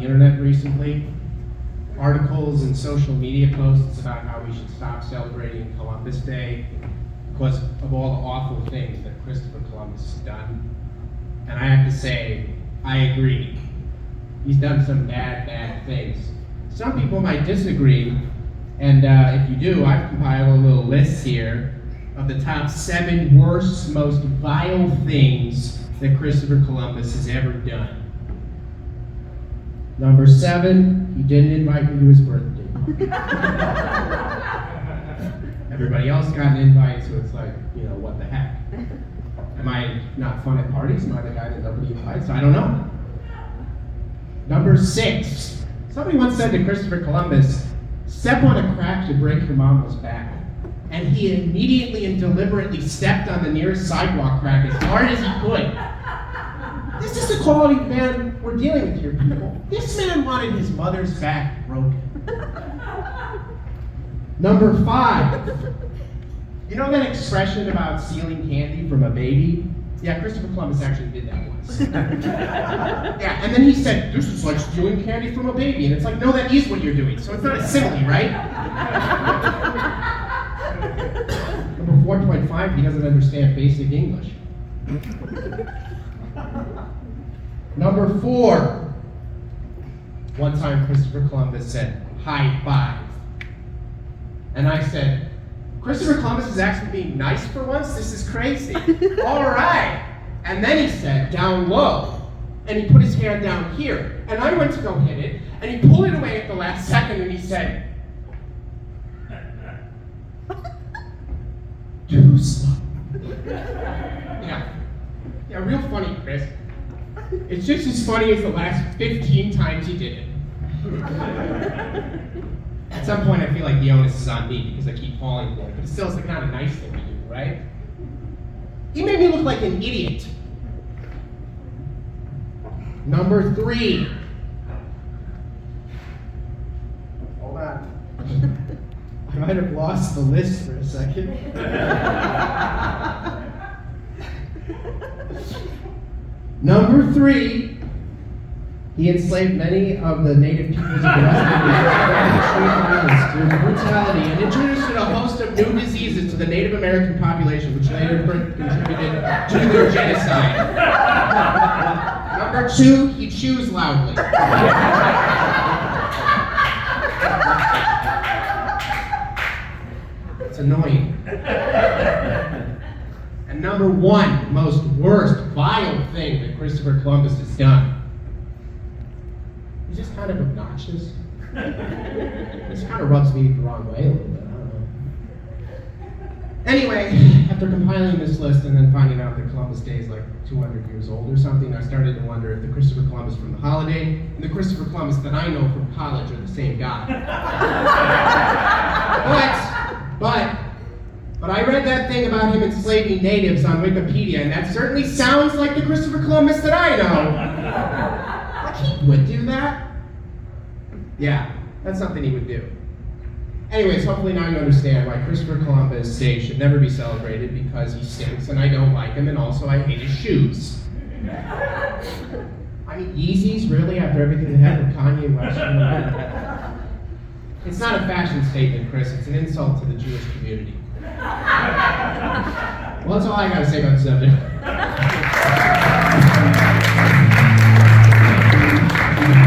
internet recently. Articles and social media posts about how we should stop celebrating Columbus Day because of all the awful things that Christopher Columbus has done. And I have to say, I agree. He's done some bad things. Some people might disagree, and if you do, I've compiled a little list here of the top 7 worst, most vile things that Christopher Columbus has ever done. Number 7, he didn't invite me to his birthday. Everybody else got an invite, so it's like, what the heck? Am I not fun at parties? Am I the guy that nobody invites? I don't know. Number 6, somebody once said to Christopher Columbus, step on a crack to break your mama's back. And he immediately and deliberately stepped on the nearest sidewalk crack as hard as he could. This is the quality of man we're dealing with here, people. This man wanted his mother's back broken. Number 5, you know that expression about stealing candy from a baby? Yeah, Christopher Columbus actually did that once. Yeah, and then he said, this is like stealing candy from a baby. And it's like, no, that is what you're doing. So it's not a simile, right? Number 4.5, he doesn't understand basic English. Number 4, one time Christopher Columbus said, high five. And I said, Christopher Columbus is actually being nice for once? This is crazy. All right. And then he said, down low. And he put his hand down here. And I went to go hit it, and he pulled it away at the last second, and he said, too slow. Yeah, real funny, Chris. It's just as funny as the last 15 times he did it. At some point, I feel like the onus is on me because I keep falling for it, but it still is the kind of nice thing to do, right? He made me look like an idiot. Number 3. Hold on. I might have lost the list for a second. Number 3. He enslaved many of the native peoples of the West Indies through brutality and introduced a host of new diseases to the Native American population, which later contributed to their genocide. Number 2, he chews loudly. It's annoying. And number 1, most worst, vile thing that Christopher Columbus has done. He's just kind of obnoxious. This kind of rubs me the wrong way a little bit, I don't know. Anyway, after compiling this list and then finding out that Columbus Day is like 200 years old or something, I started to wonder if the Christopher Columbus from the holiday and the Christopher Columbus that I know from college are the same guy. But I read that thing about him enslaving natives on Wikipedia, and that certainly sounds like the Christopher Columbus that I know. Like he would do that? Yeah, that's something he would do. Anyways, hopefully now you understand why Christopher Columbus Day should never be celebrated, because he stinks and I don't like him, and also I hate his shoes. I mean, Yeezys, really, after everything that happened with Kanye West? It's not a fashion statement, Chris. It's an insult to the Jewish community. Well, that's all I gotta say about the subject.